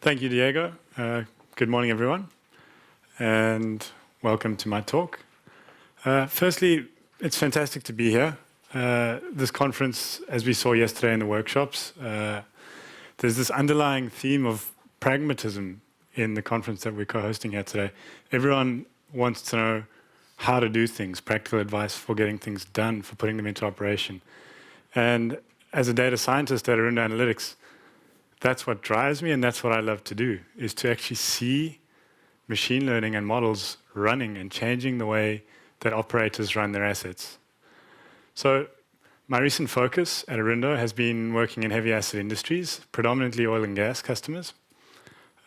Thank you, Diego. Good morning, everyone, and welcome to my talk. Firstly, it's fantastic to be here. This conference, as we saw yesterday in the workshops, there's this underlying theme of pragmatism in the conference that we're co-hosting here today. Everyone wants to know how to do things, practical advice for getting things done, for putting them into operation. And as a data scientist at Arunda Analytics, that's what drives me, and that's what I love to do, is to actually see machine learning and models running and changing the way that operators run their assets. So my recent focus at Arunda has been working in heavy asset industries, predominantly oil and gas customers.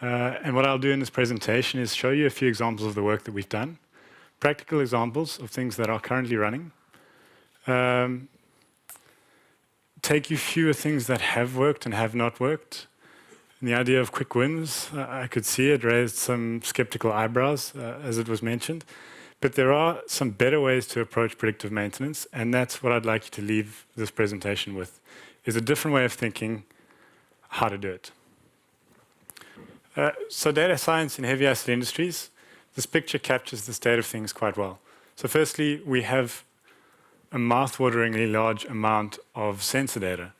And what I'll do in this presentation is show you a few examples of the work that we've done, practical examples of things that are currently running, take you through things that have worked and have not worked. And the idea of quick wins, I could see it raised some skeptical eyebrows, as it was mentioned. But there are some better ways to approach predictive maintenance, and that's what I'd like you to leave this presentation with, is a different way of thinking how to do it. So data science in heavy asset industries, this picture captures the state of things quite well. So firstly, we have a mouth-wateringly large amount of sensor data.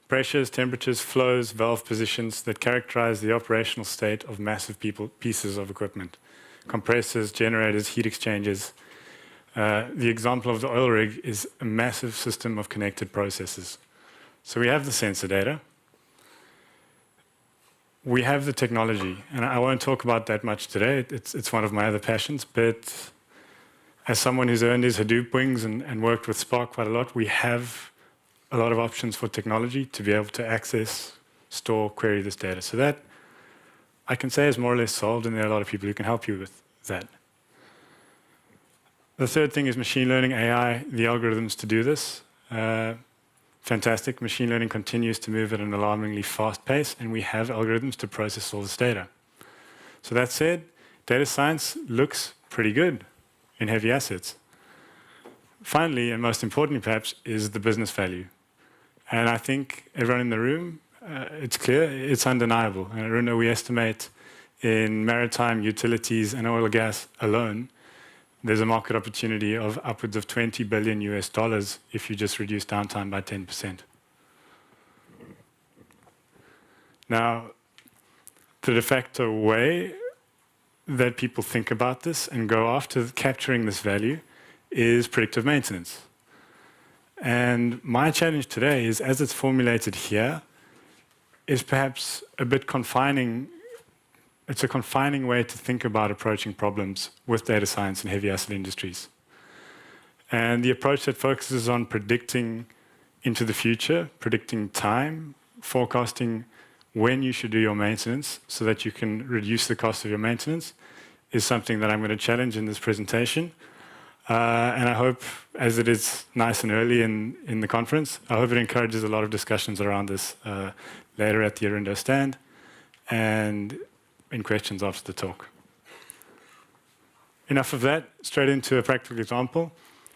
Pressures, temperatures, flows, valve positions that characterize the operational state of massive pieces of equipment. Compressors, generators, heat exchangers. The example of the oil rig is a massive system of connected processes. So we have the sensor data. We have the technology, and I won't talk about that much today. It's one of my other passions, but as someone who's earned his Hadoop wings and worked with Spark quite a lot, we have a lot of options for technology to be able to access, store, query this data. So that, I can say, is more or less solved, and there are a lot of people who can help you with that. The third thing is machine learning, AI, the algorithms to do this. Fantastic. Machine learning continues to move at an alarmingly fast pace, and we have algorithms to process all this data. So that said, data science looks pretty good in heavy assets. Finally, and most importantly perhaps, is the business value. And I think everyone in the room, it's clear, it's undeniable. And at Arunda, we estimate in maritime, utilities, and oil and gas alone, there's a market opportunity of upwards of $20 billion if you just reduce downtime by 10%. Now, the de facto way that people think about this and go after capturing this value is predictive maintenance. And my challenge today is, as it's formulated here, is perhaps a bit confining. It's a confining way to think about approaching problems with data science in heavy asset industries. And the approach that focuses on predicting into the future, predicting time, forecasting when you should do your maintenance so that you can reduce the cost of your maintenance, is something that I'm going to challenge in this presentation. And I hope, as it is nice and early in the conference, I hope it encourages a lot of discussions around this later at the Arunda stand and in questions after the talk. Enough of that, straight into a practical example.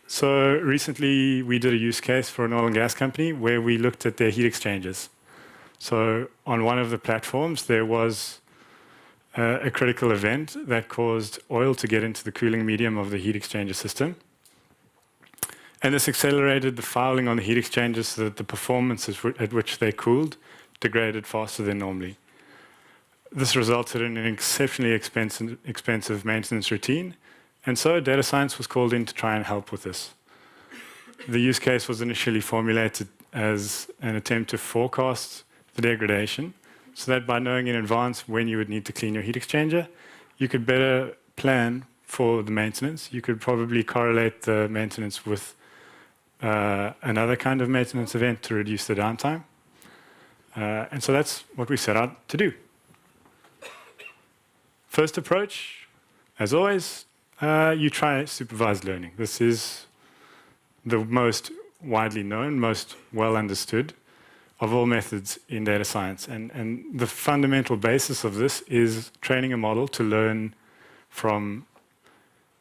So recently we did a use case for an oil and gas company where we looked at their heat exchangers. So on one of the platforms there was a critical event that caused oil to get into the cooling medium of the heat exchanger system. And this accelerated the fouling on the heat exchangers so that the performance at which they cooled degraded faster than normally. This resulted in an exceptionally expensive maintenance routine, and so data science was called in to try and help with this. The use case was initially formulated as an attempt to forecast the degradation, so that by knowing in advance when you would need to clean your heat exchanger, you could better plan for the maintenance. You could probably correlate the maintenance with another kind of maintenance event to reduce the downtime. And so that's what we set out to do. First approach, as always, you try supervised learning. This is the most widely known, most well understood of all methods in data science. And the fundamental basis of this is training a model to learn from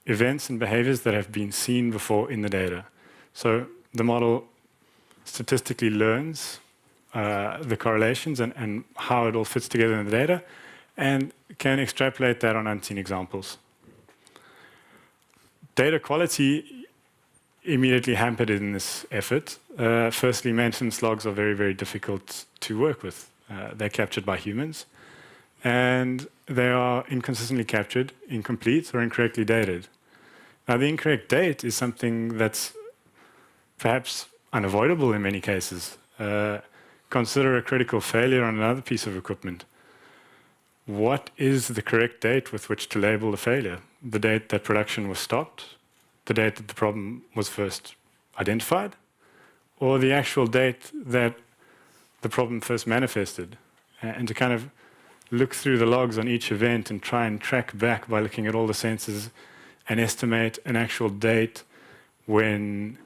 events and behaviors that have been seen before in the data. So the model statistically learns the correlations and how it all fits together in the data, and can extrapolate that on unseen examples. Data quality immediately hampered in this effort. Firstly, maintenance logs are very, very difficult to work with. They're captured by humans, and they are inconsistently captured, incomplete, or incorrectly dated. Now, the incorrect date is something that's perhaps unavoidable in many cases. Consider a critical failure on another piece of equipment. What is the correct date with which to label the failure? The date that production was stopped? The date that the problem was first identified? Or the actual date that the problem first manifested? And to kind of look through the logs on each event and try and track back by looking at all the sensors and estimate an actual date when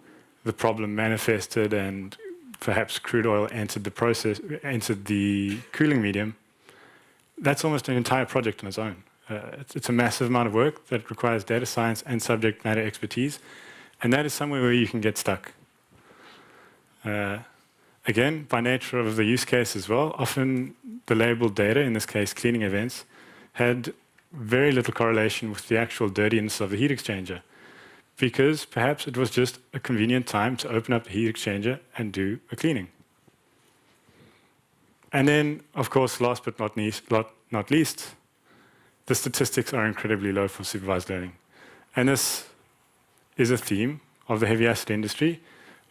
the problem manifested and perhaps crude oil entered the cooling medium. That's almost an entire project on its own. It's a massive amount of work that requires data science and subject matter expertise, and that is somewhere where you can get stuck. Again, by nature of the use case as well, often the labeled data, in this case cleaning events, had very little correlation with the actual dirtiness of the heat exchanger, because perhaps it was just a convenient time to open up the heat exchanger and do a cleaning. And then, of course, last but not least, the statistics are incredibly low for supervised learning. And this is a theme of the heavy asset industry.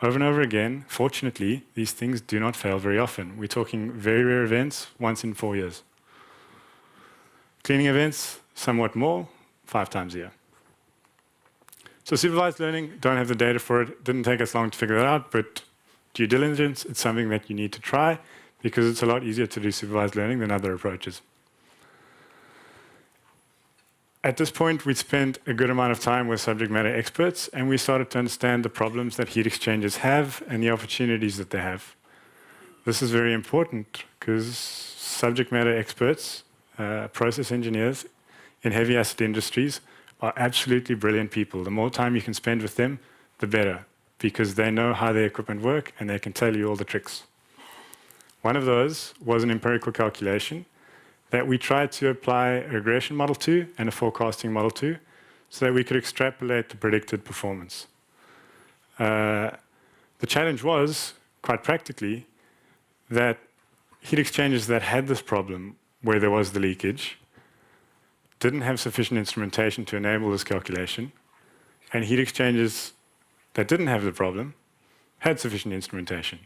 Over and over again, fortunately, these things do not fail very often. We're talking very rare events, once in 4 years. Cleaning events, somewhat more, 5 times a year. So supervised learning, don't have the data for it. Didn't take us long to figure that out, but due diligence, it's something that you need to try because it's a lot easier to do supervised learning than other approaches. At this point, we'd spent a good amount of time with subject matter experts, and we started to understand the problems that heat exchangers have and the opportunities that they have. This is very important because subject matter experts, process engineers in heavy asset industries are absolutely brilliant people. The more time you can spend with them, the better, because they know how their equipment work and they can tell you all the tricks. One of those was an empirical calculation that we tried to apply a regression model to and a forecasting model to so that we could extrapolate the predicted performance. The challenge was, quite practically, that heat exchangers that had this problem where there was the leakage didn't have sufficient instrumentation to enable this calculation, and heat exchangers that didn't have the problem had sufficient instrumentation.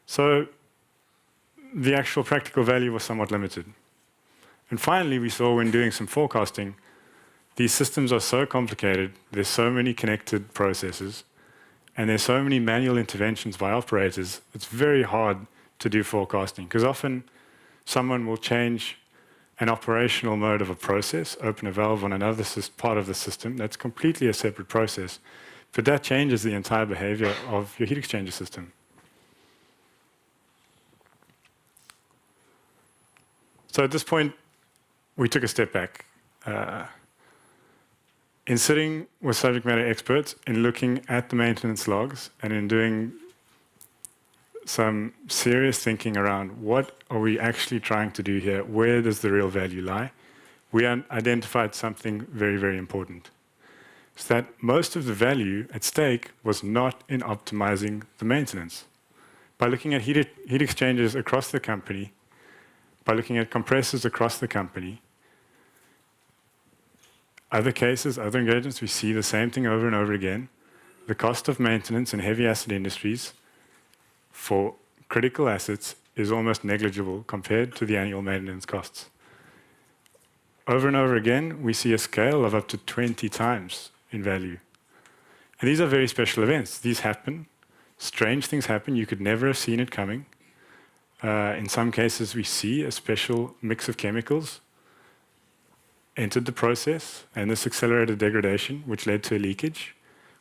So the actual practical value was somewhat limited. And finally, we saw when doing some forecasting, these systems are so complicated, there's so many connected processes, and there's so many manual interventions by operators, it's very hard to do forecasting, because often someone will change an operational mode of a process, open a valve on another part of the system, that's completely a separate process, but that changes the entire behavior of your heat exchanger system. So at this point, we took a step back. In sitting with subject matter experts, in looking at the maintenance logs, and in doing some serious thinking around what are we actually trying to do here, where does the real value lie, we identified something very, very important. It's that most of the value at stake was not in optimizing the maintenance. By looking at heat exchangers across the company, by looking at compressors across the company, other cases, other engagements, we see the same thing over and over again. The cost of maintenance in heavy asset industries for critical assets is almost negligible compared to the annual maintenance costs. Over and over again, we see a scale of up to 20 times in value. And these are very special events. These happen. Strange things happen. You could never have seen it coming. In some cases, we see a special mix of chemicals entered the process, and this accelerated degradation, which led to a leakage,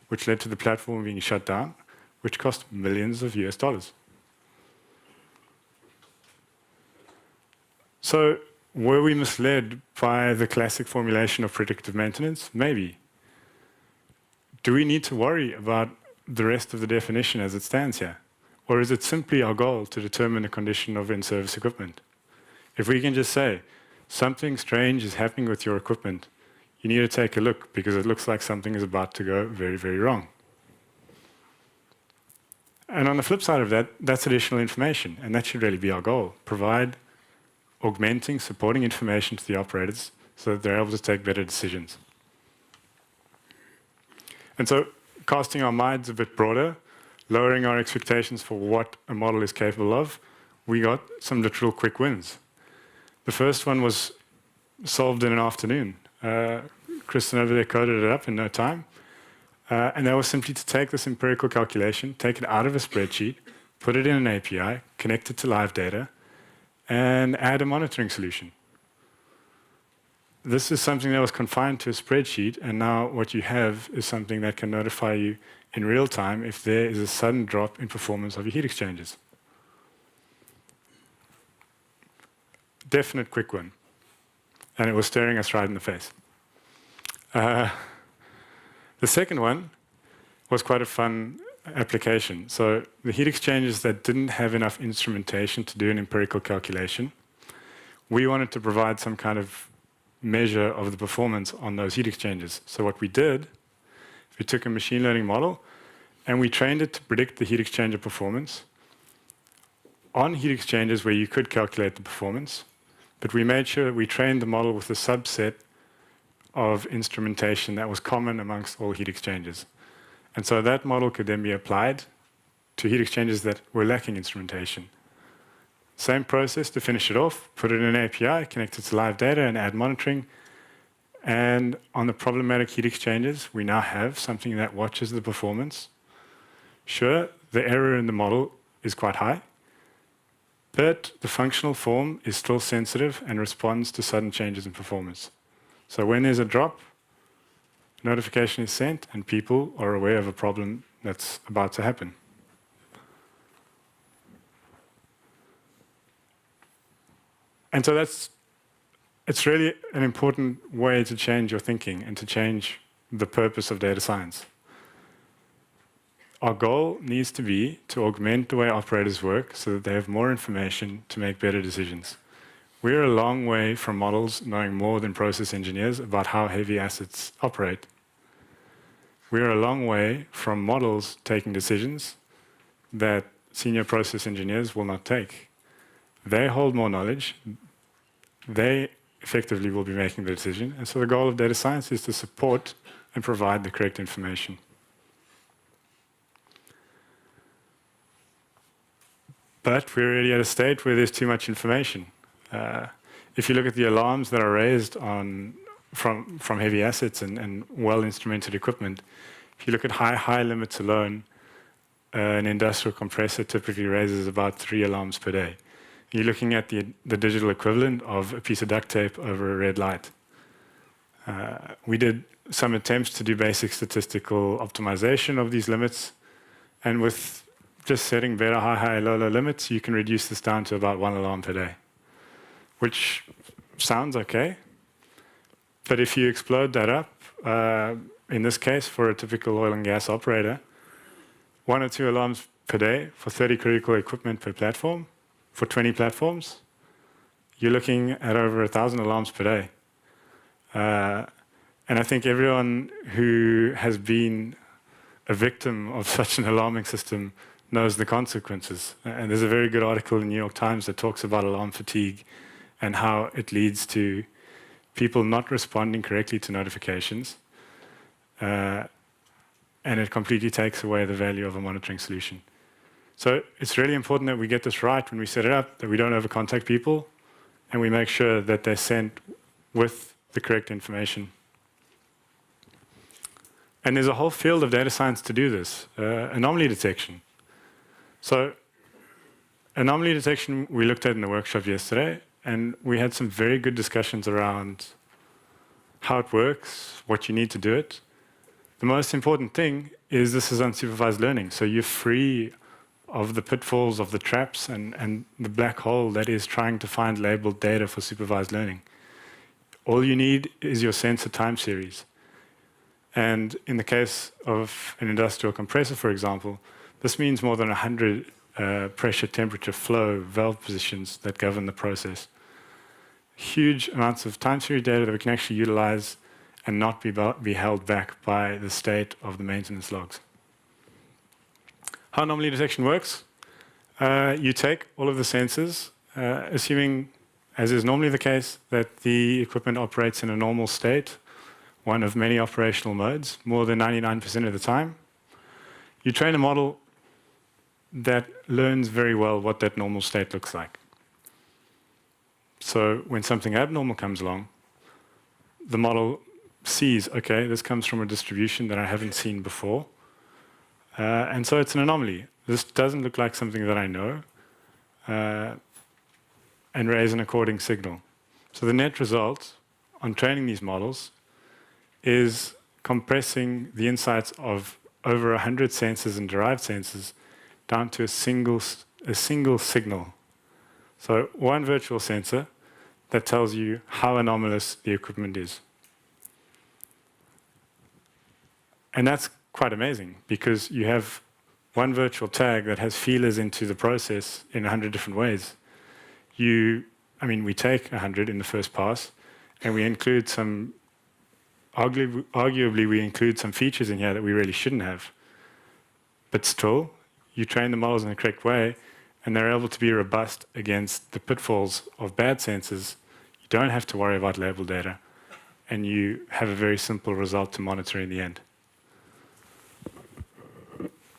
which led to the platform being shut down, which cost millions of US dollars. So were we misled by the classic formulation of predictive maintenance? Maybe. Do we need to worry about the rest of the definition as it stands here? Or is it simply our goal to determine the condition of in-service equipment? If we can just say, something strange is happening with your equipment. You need to take a look because it looks like something is about to go very, very wrong. And on the flip side of that, that's additional information, and that should really be our goal. Provide augmenting, supporting information to the operators so that they're able to take better decisions. And so casting our minds a bit broader, lowering our expectations for what a model is capable of, we got some literal quick wins. The first one was solved in an afternoon. Kristen over there coded it up in no time. And that was simply to take this empirical calculation, take it out of a spreadsheet, put it in an API, connect it to live data, and add a monitoring solution. This is something that was confined to a spreadsheet, and now what you have is something that can notify you in real time if there is a sudden drop in performance of your heat exchangers. Definite quick win. And it was staring us right in the face. The second one was quite a fun application. So the heat exchangers that didn't have enough instrumentation to do an empirical calculation, we wanted to provide some kind of measure of the performance on those heat exchangers. So what we did, we took a machine learning model and we trained it to predict the heat exchanger performance on heat exchangers where you could calculate the performance, but we made sure that we trained the model with a subset of instrumentation that was common amongst all heat exchangers. And so that model could then be applied to heat exchangers that were lacking instrumentation. Same process to finish it off, put it in an API, connect it to live data and add monitoring. And on the problematic heat exchangers, we now have something that watches the performance. Sure, the error in the model is quite high, but the functional form is still sensitive and responds to sudden changes in performance. So when there's a drop, notification is sent and people are aware of a problem that's about to happen. And so it's really an important way to change your thinking and to change the purpose of data science. Our goal needs to be to augment the way operators work so that they have more information to make better decisions. We're a long way from models knowing more than process engineers about how heavy assets operate. We're a long way from models taking decisions that senior process engineers will not take. They hold more knowledge. They effectively will be making the decision. And so the goal of data science is to support and provide the correct information. But we're already at a state where there's too much information. If you look at the alarms that are raised from heavy assets and well-instrumented equipment, if you look at high limits alone, an industrial compressor typically raises about 3 alarms per day. You're looking at the digital equivalent of a piece of duct tape over a red light. We did some attempts to do basic statistical optimization of these limits, and with just setting better high, low limits, you can reduce this down to about 1 alarm per day, which sounds okay. But if you explode that up, in this case, for a typical oil and gas operator, 1 or 2 alarms per day for 30 critical equipment per platform, for 20 platforms, you're looking at over 1,000 alarms per day. And I think everyone who has been a victim of such an alarming system knows the consequences. And there's a very good article in the New York Times that talks about alarm fatigue and how it leads to people not responding correctly to notifications. And it completely takes away the value of a monitoring solution. So it's really important that we get this right when we set it up, that we don't over-contact people, and we make sure that they're sent with the correct information. And there's a whole field of data science to do this, anomaly detection. So anomaly detection we looked at in the workshop yesterday, and we had some very good discussions around how it works, what you need to do it. The most important thing is this is unsupervised learning, so you're free of the pitfalls of the traps and the black hole that is trying to find labeled data for supervised learning. All you need is your sensor time series. And in the case of an industrial compressor, for example, this means more than 100 pressure, temperature, flow, valve positions that govern the process. huge amounts of time series data that we can actually utilize and not be held back by the state of the maintenance logs. How anomaly detection works? You take all of the sensors, assuming, as is normally the case, that the equipment operates in a normal state, one of many operational modes, more than 99% of the time. You train a model that learns very well what that normal state looks like. So when something abnormal comes along, the model sees, okay, this comes from a distribution that I haven't seen before. And so it's an anomaly. This doesn't look like something that I know, and raise an according signal. So the net result on training these models is compressing the insights of over 100 sensors and derived sensors down to a single signal. So one virtual sensor that tells you how anomalous the equipment is. And that's quite amazing, because you have one virtual tag that has feelers into the process in 100 different ways. We take 100 in the first pass, and we include some, arguably we include some features in here that we really shouldn't have. But still, you train the models in the correct way, and they're able to be robust against the pitfalls of bad sensors. You don't have to worry about label data, and you have a very simple result to monitor in the end.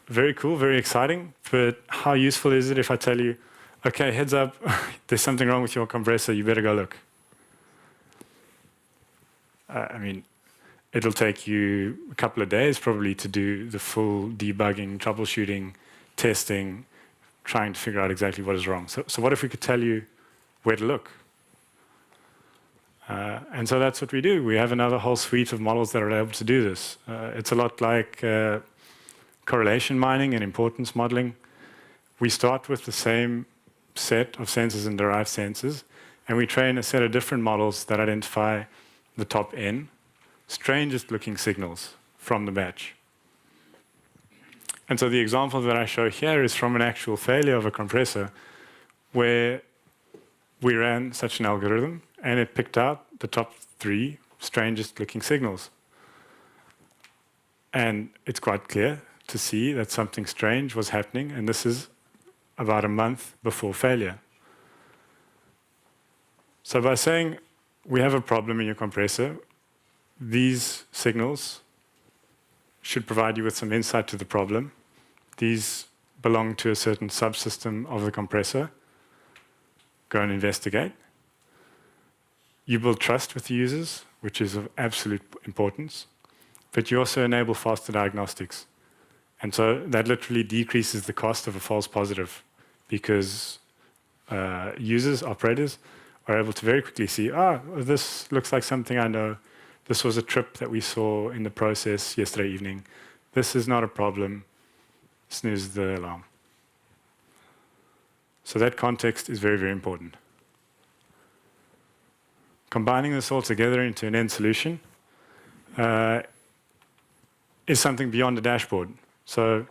Very cool, very exciting, but how useful is it if I tell you, okay, heads up, there's something wrong with your compressor, you better go look? It'll take you a couple of days probably to do the full debugging, troubleshooting, testing, trying to figure out exactly what is wrong. So what if we could tell you where to look? And so that's what we do. We have another whole suite of models that are able to do this. It's a lot like correlation mining and importance modeling. We start with the same set of sensors and derived sensors, and we train a set of different models that identify the top N, strangest looking signals from the batch. And so the example that I show here is from an actual failure of a compressor where we ran such an algorithm and it picked out the top 3 strangest looking signals. And it's quite clear to see that something strange was happening, and this is about a month before failure. So by saying we have a problem in your compressor, these signals should provide you with some insight to the problem. These belong to a certain subsystem of the compressor. Go and investigate. You build trust with the users, which is of absolute importance, but you also enable faster diagnostics. And so that literally decreases the cost of a false positive, because users, operators, are able to very quickly see, this looks like something I know. This was a trip that we saw in the process yesterday evening. This is not a problem. Snooze the alarm. So that context is very, very important. Combining this all together into an end solution is something beyond the dashboard. So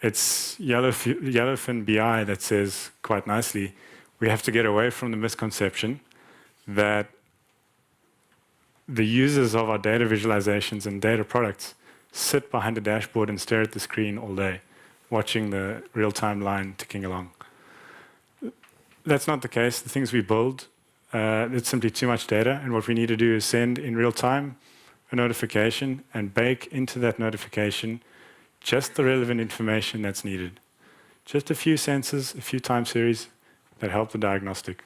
it's Yellowfin BI that says quite nicely, we have to get away from the misconception that the users of our data visualizations and data products sit behind a dashboard and stare at the screen all day, watching the real-time line ticking along. That's not the case. The things we build, it's simply too much data, and what we need to do is send in real time a notification and bake into that notification just the relevant information that's needed. Just a few sensors, a few time series that help the diagnostic.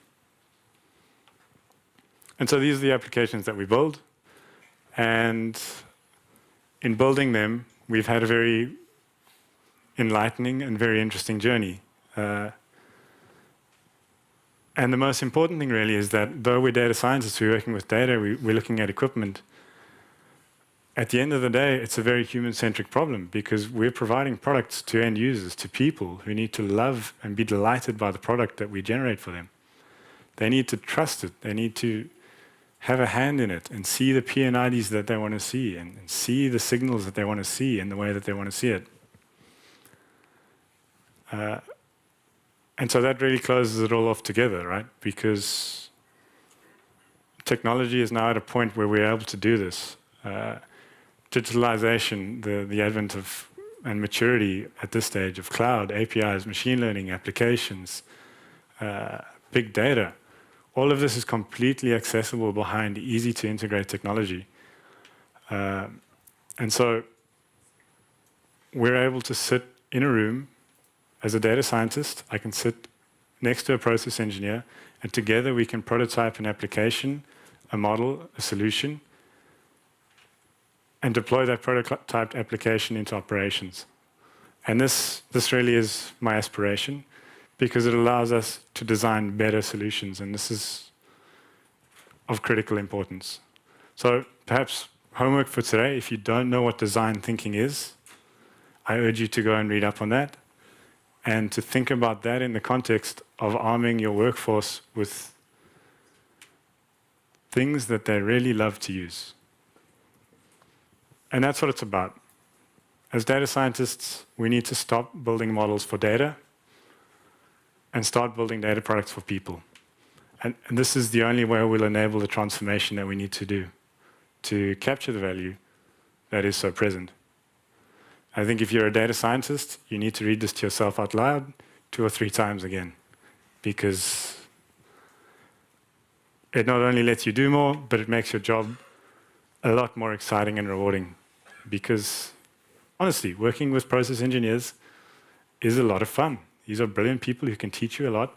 And so these are the applications that we build. And in building them, we've had a very enlightening and very interesting journey. And the most important thing really is that though we're data scientists, we're working with data, we're looking at equipment. At the end of the day, it's a very human-centric problem, because we're providing products to end users, to people who need to love and be delighted by the product that we generate for them. They need to trust it. They need to have a hand in it and see the P&IDs that they want to see, and see the signals that they want to see in the way that they want to see it. And so that really closes it all off together, right? Because technology is now at a point where we're able to do this. Digitalization, the advent of and maturity at this stage of cloud, APIs, machine learning, applications, big data, all of this is completely accessible behind easy to integrate technology. And so we're able to sit in a room as a data scientist. I can sit next to a process engineer, and together we can prototype an application, a model, a solution, and deploy that prototyped application into operations. And this really is my aspiration, because it allows us to design better solutions, and this is of critical importance. So perhaps homework for today, if you don't know what design thinking is, I urge you to go and read up on that, and to think about that in the context of arming your workforce with things that they really love to use. And that's what it's about. As data scientists, we need to stop building models for data and start building data products for people. And this is the only way we'll enable the transformation that we need to do to capture the value that is so present. I think if you're a data scientist, you need to read this to yourself out loud 2 or 3 times again, because it not only lets you do more, but it makes your job a lot more exciting and rewarding. Because honestly, working with process engineers is a lot of fun. These are brilliant people who can teach you a lot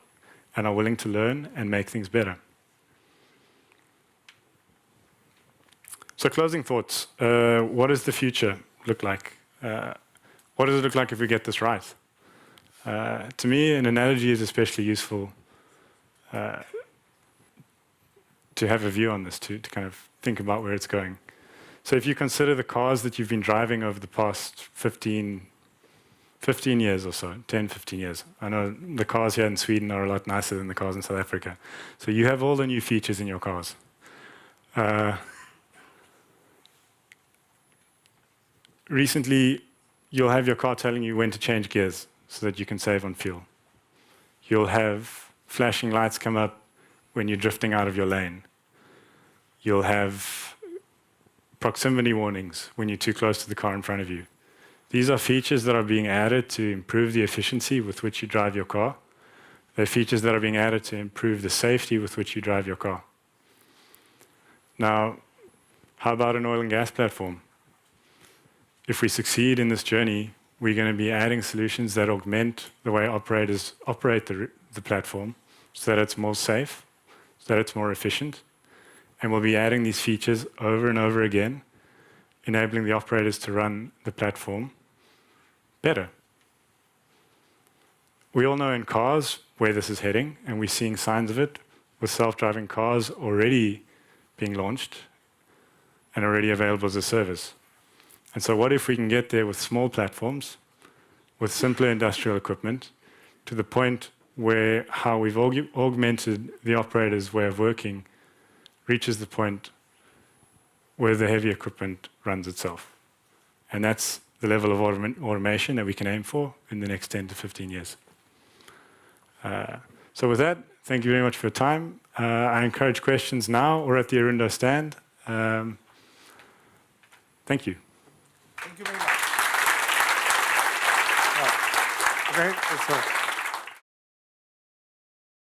and are willing to learn and make things better. So closing thoughts. What does the future look like? What does it look like if we get this right? To me, an analogy is especially useful to have a view on this, to kind of think about where it's going. So if you consider the cars that you've been driving over the past 15 years or so, 10, 15 years. I know the cars here in Sweden are a lot nicer than the cars in South Africa. So you have all the new features in your cars. Recently, you'll have your car telling you when to change gears so that you can save on fuel. You'll have flashing lights come up when you're drifting out of your lane. You'll have proximity warnings when you're too close to the car in front of you. These are features that are being added to improve the efficiency with which you drive your car. They're features that are being added to improve the safety with which you drive your car. Now, how about an oil and gas platform? If we succeed in this journey, we're going to be adding solutions that augment the way operators operate the platform so that it's more safe, so that it's more efficient. And we'll be adding these features over and over again, enabling the operators to run the platform better. We all know in cars where this is heading, and we're seeing signs of it with self-driving cars already being launched and already available as a service. And so what if we can get there with small platforms, with simpler industrial equipment, to the point where how we've augmented the operator's way of working reaches the point where the heavy equipment runs itself. And that's the level of automation that we can aim for in the next 10 to 15 years. So with that, thank you very much for your time. I encourage questions now or at the Arundo stand. Thank you. Thank you very much. Okay,